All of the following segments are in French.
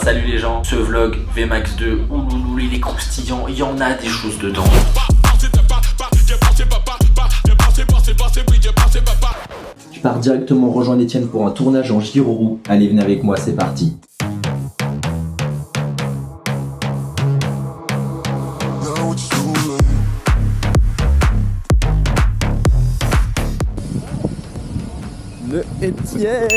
Salut les gens, ce vlog VMAX 2, ouloulou, il est croustillant, il y en a des choses dedans. Je pars directement rejoindre Etienne pour un tournage en giro-roue. Allez, venez avec moi, c'est parti. Le Etienne.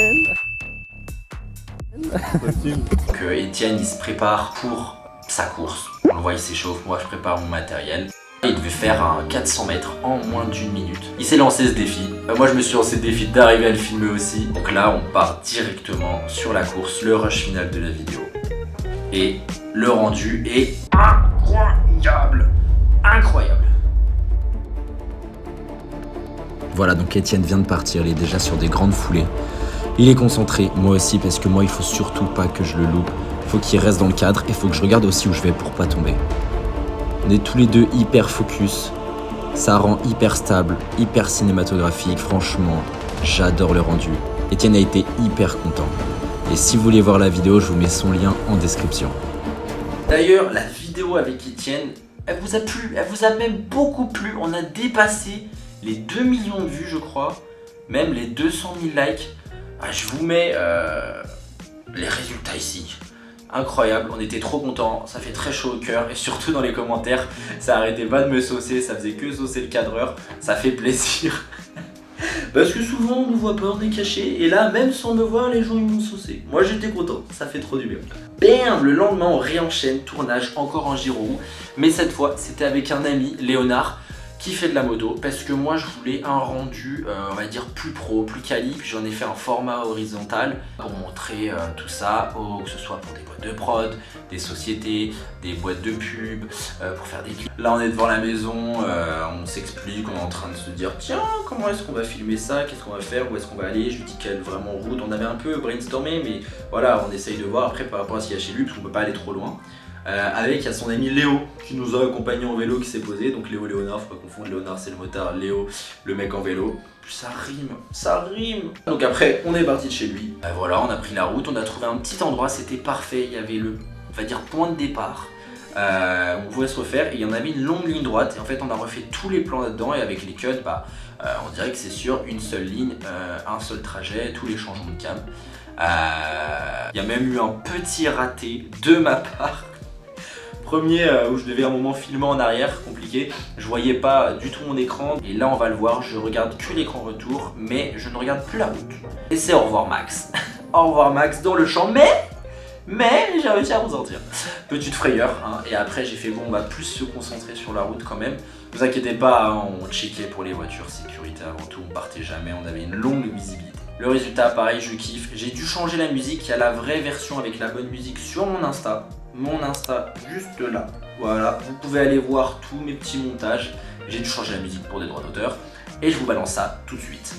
Donc Etienne il se prépare pour sa course. On le voit, il s'échauffe, moi je prépare mon matériel. Il devait faire un 400 mètres en moins d'1 minute. Il s'est lancé ce défi. Moi je me suis lancé le défi d'arriver à le filmer aussi. Donc là on part directement sur la course, le rush final de la vidéo. Et le rendu est incroyable. Incroyable. Voilà, donc Etienne vient de partir, il est déjà sur des grandes foulées. Il est concentré, moi aussi, parce que moi il faut surtout pas que je le loupe. Il faut qu'il reste dans le cadre et il faut que je regarde aussi où je vais pour pas tomber. On est tous les deux hyper focus, ça rend hyper stable, hyper cinématographique, franchement, j'adore le rendu. Etienne a été hyper content. Et si vous voulez voir la vidéo, je vous mets son lien en description. D'ailleurs, la vidéo avec Etienne, elle vous a plu, elle vous a même beaucoup plu. On a dépassé les 2 millions de vues, je crois, même les 200 000 likes. Je vous mets les résultats ici. Incroyable, on était trop contents, ça fait très chaud au cœur et surtout dans les commentaires, ça arrêtait pas de me saucer, ça faisait que saucer le cadreur, ça fait plaisir. Parce que souvent on ne voit pas, on est caché et là même sans me voir les gens ils m'ont saucé. Moi j'étais content, ça fait trop du bien. Bam, le lendemain on réenchaîne, tournage encore en giro, mais cette fois c'était avec un ami, Léonard, qui fait de la moto parce que moi je voulais un rendu on va dire plus pro, plus quali, puis j'en ai fait un format horizontal pour montrer tout ça, que ce soit pour des boîtes de prod, des sociétés, des boîtes de pub, pour faire des clips. Là on est devant la maison, on s'explique, on est en train de se dire tiens comment est-ce qu'on va filmer ça, qu'est-ce qu'on va faire, où est-ce qu'on va aller, je lui dis quelle vraiment route, on avait un peu brainstormé mais voilà on essaye de voir après par rapport à ce qu'il y a chez lui parce qu'on peut pas aller trop loin. Avec à son ami Léo qui nous a accompagnés en vélo qui s'est posé, donc Léo Léonard, faut pas confondre, Léonard c'est le motard, Léo le mec en vélo, ça rime, ça rime. Donc après on est parti de chez lui, voilà on a pris la route, on a trouvé un petit endroit, c'était parfait, il y avait le, on va dire point de départ, on pouvait se refaire et il y en avait une longue ligne droite et en fait on a refait tous les plans là-dedans et avec les cuts on dirait que c'est sur une seule ligne, un seul trajet, tous les changements de cam. Il y a même eu un petit raté de ma part. Premier où je devais un moment filmer en arrière, compliqué, je voyais pas du tout mon écran et là on va le voir, je regarde que l'écran retour mais je ne regarde plus la route. Et c'est au revoir Max. Au revoir Max dans le champ mais j'ai réussi à m'en sortir. Petite frayeur hein, et après j'ai fait bon on va plus se concentrer sur la route quand même. Ne vous inquiétez pas, hein, on checkait pour les voitures, sécurité avant tout, on partait jamais, on avait une longue visibilité. Le résultat pareil, je kiffe, j'ai dû changer la musique, il y a la vraie version avec la bonne musique sur mon Insta juste là, voilà, vous pouvez aller voir tous mes petits montages, j'ai dû changer la musique pour des droits d'auteur et je vous balance ça tout de suite.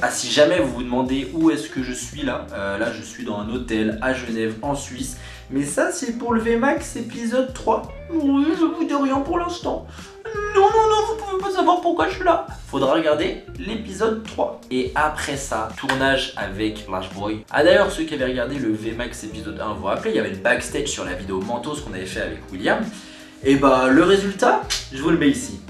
Si jamais vous vous demandez où est-ce que je suis là, là je suis dans un hôtel à Genève en Suisse, mais ça c'est pour le VMAX épisode 3. Oui, je vous dis rien pour l'instant. Non, vous pouvez pas savoir pourquoi je suis là. Faudra regarder l'épisode 3. Et après ça, tournage avec Lashboy. D'ailleurs, ceux qui avaient regardé le VMAX épisode 1, vous vous rappelez, il y avait le backstage sur la vidéo Mentos qu'on avait fait avec William. Et bah le résultat, je vous le mets ici.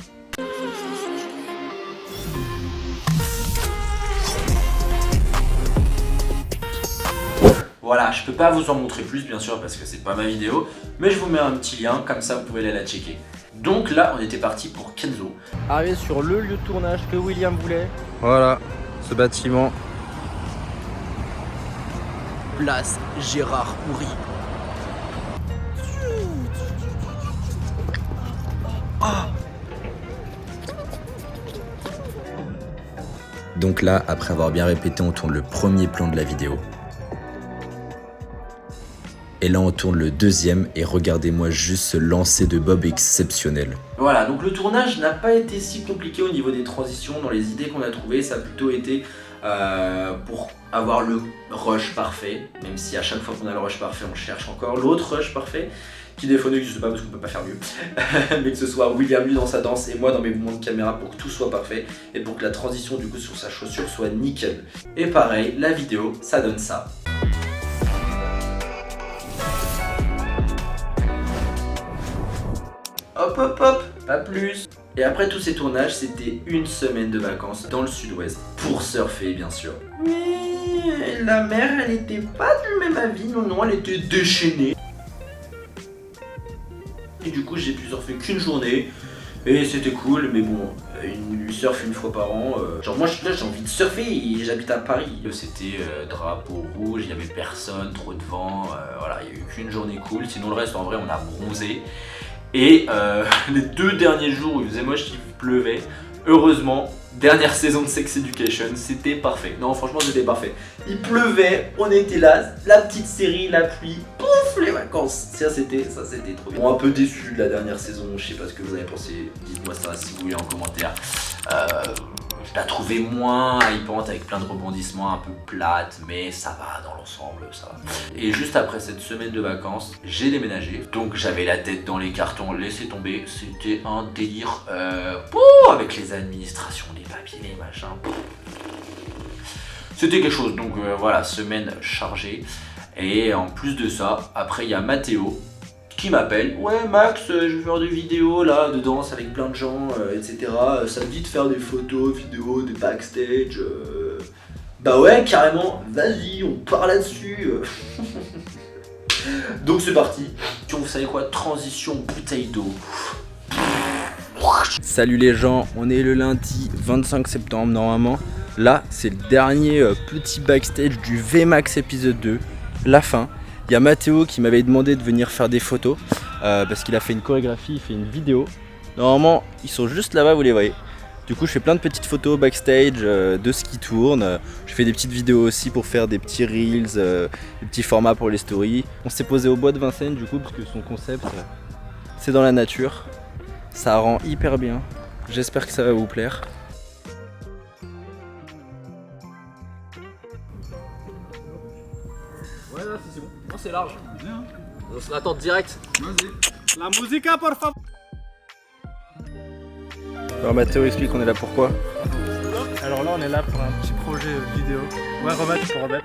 Voilà, je peux pas vous en montrer plus bien sûr parce que c'est pas ma vidéo, mais je vous mets un petit lien, comme ça vous pouvez aller la checker. Donc là, on était parti pour Kenzo. Arrivé sur le lieu de tournage que William voulait. Voilà, ce bâtiment. Place Gérard Houry. Donc là, après avoir bien répété, on tourne le premier plan de la vidéo. Et là on tourne le deuxième et regardez-moi juste ce lancer de bob exceptionnel. Voilà, donc le tournage n'a pas été si compliqué au niveau des transitions, dans les idées qu'on a trouvées, ça a plutôt été pour avoir le rush parfait, même si à chaque fois qu'on a le rush parfait on cherche encore l'autre rush parfait qui des fois n'existe pas parce qu'on peut pas faire mieux mais que ce soit William lui dans sa danse et moi dans mes mouvements de caméra pour que tout soit parfait et pour que la transition du coup sur sa chaussure soit nickel. Et pareil, la vidéo ça donne ça. Hop hop hop, pas plus. Et après tous ces tournages, c'était une semaine de vacances dans le sud-ouest pour surfer bien sûr. Mais la mer, elle était pas du même avis, non, elle était déchaînée. Et du coup, j'ai pu surfer qu'une journée et c'était cool, mais bon, une surf une fois par an. Genre moi là j'ai envie de surfer et j'habite à Paris. C'était drapeau rouge, il y avait personne, trop de vent, voilà, il y a eu qu'une journée cool. Sinon le reste en vrai on a bronzé. Et les 2 derniers jours où il faisait moche, il pleuvait, heureusement, dernière saison de Sex Education, c'était parfait. Non franchement c'était parfait. Il pleuvait, on était là, la petite série, la pluie, pouf les vacances. Ça c'était trop bien. Bon, un peu déçu de la dernière saison, je sais pas ce que vous avez pensé, dites-moi ça si vous voulez en commentaire. Je la trouvais moins hypante avec plein de rebondissements, un peu plate, mais ça va dans l'ensemble, ça va. Et juste après cette semaine de vacances, j'ai déménagé, donc j'avais la tête dans les cartons, laissez tomber, c'était un délire avec les administrations, les papiers, les machins. C'était quelque chose, donc voilà, semaine chargée. Et en plus de ça, après il y a Mathéo qui m'appelle. Ouais Max, je vais faire des vidéos là, de danse avec plein de gens, etc. Ça me dit de faire des photos, vidéos, des backstage. Bah ouais, carrément, vas-y, on part là-dessus. Donc c'est parti. Vous savez quoi, transition bouteille d'eau. Salut les gens, on est le lundi 25 septembre normalement. Là, c'est le dernier petit backstage du VMAX épisode 2, la fin. Il y a Mathéo qui m'avait demandé de venir faire des photos parce qu'il a fait une chorégraphie, il fait une vidéo. Normalement, ils sont juste là-bas, vous les voyez. Du coup, je fais plein de petites photos backstage de ce qui tourne. Je fais des petites vidéos aussi pour faire des petits reels, des petits formats pour les stories. On s'est posé au bois de Vincennes du coup parce que son concept, c'est dans la nature. Ça rend hyper bien. J'espère que ça va vous plaire. Ouais, là, c'est bon. Non, c'est large. On se l'attend direct. Vas-y. La musica, por favor. Alors Mathéo explique qu'on est là pourquoi. Alors là on est là pour un petit projet vidéo. Ouais Romain tu peux remettre.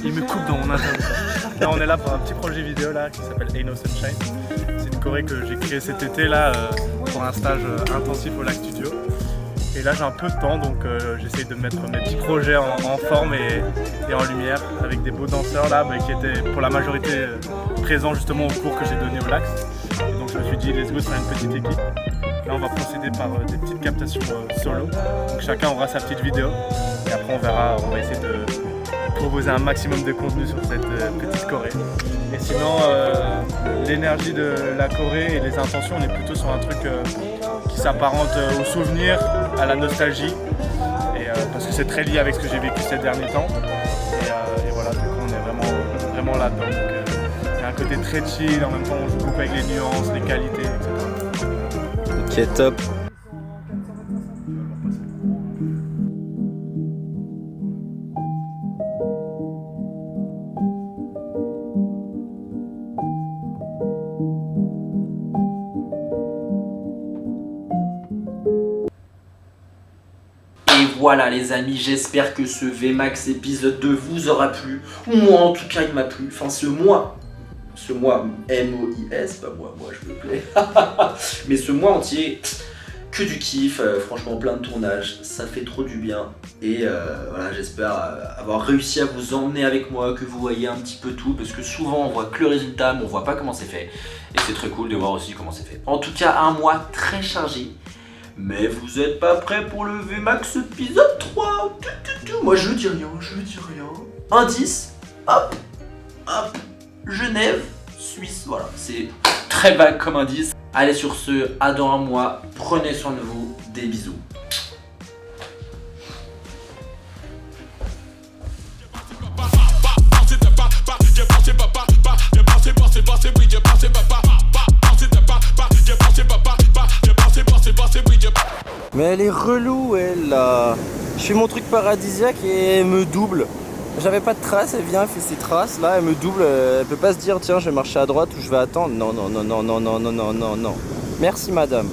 Il me coupe dans mon interview. Là on est là pour un petit projet vidéo là qui s'appelle Ain't No Sunshine. C'est une choré que j'ai créée cet été là pour un stage intensif au Lac Studio. Et là j'ai un peu de temps donc j'essaye de mettre mes petits projets en forme et en lumière avec des beaux danseurs là qui étaient pour la majorité présents justement au cours que j'ai donné au Lac. Et donc je me suis dit let's go faire une petite équipe. Là on va procéder par des petites captations solo, donc chacun aura sa petite vidéo et après on verra, on va essayer de proposer un maximum de contenu sur cette petite choré. Et sinon l'énergie de la choré et les intentions, on est plutôt sur un truc qui s'apparente au souvenir, à la nostalgie, et, parce que c'est très lié avec ce que j'ai vécu ces derniers temps. Et voilà, du coup on est vraiment là-dedans. Il y a un côté très chill, en même temps on joue beaucoup avec les nuances, les qualités, etc. Ok, top. Et voilà les amis, j'espère que ce VMAX épisode 2 vous aura plu. Ou moi en tout cas il m'a plu. Enfin ce mois M-O-I-S, pas moi je me plais. Mais ce mois entier, que du kiff, franchement plein de tournages, ça fait trop du bien. Et voilà, j'espère avoir réussi à vous emmener avec moi, que vous voyez un petit peu tout, parce que souvent on voit que le résultat, mais on voit pas comment c'est fait. Et c'est très cool de voir aussi comment c'est fait. En tout cas, un mois très chargé. Mais vous êtes pas prêts pour le VMAX épisode 3. Moi je dis rien, Indice, hop, Genève, Suisse, voilà, c'est très vague comme indice. Allez sur ce, à dans un mois, prenez soin de vous, des bisous. Mais elle est relou elle là. Je Je fais mon truc paradisiaque et elle me double. J'avais pas de traces, elle vient, elle fait ses traces, là elle me double, elle peut pas se dire tiens je vais marcher à droite ou je vais attendre. Non, non, non, non, non, non, non, non, non, non. Merci madame.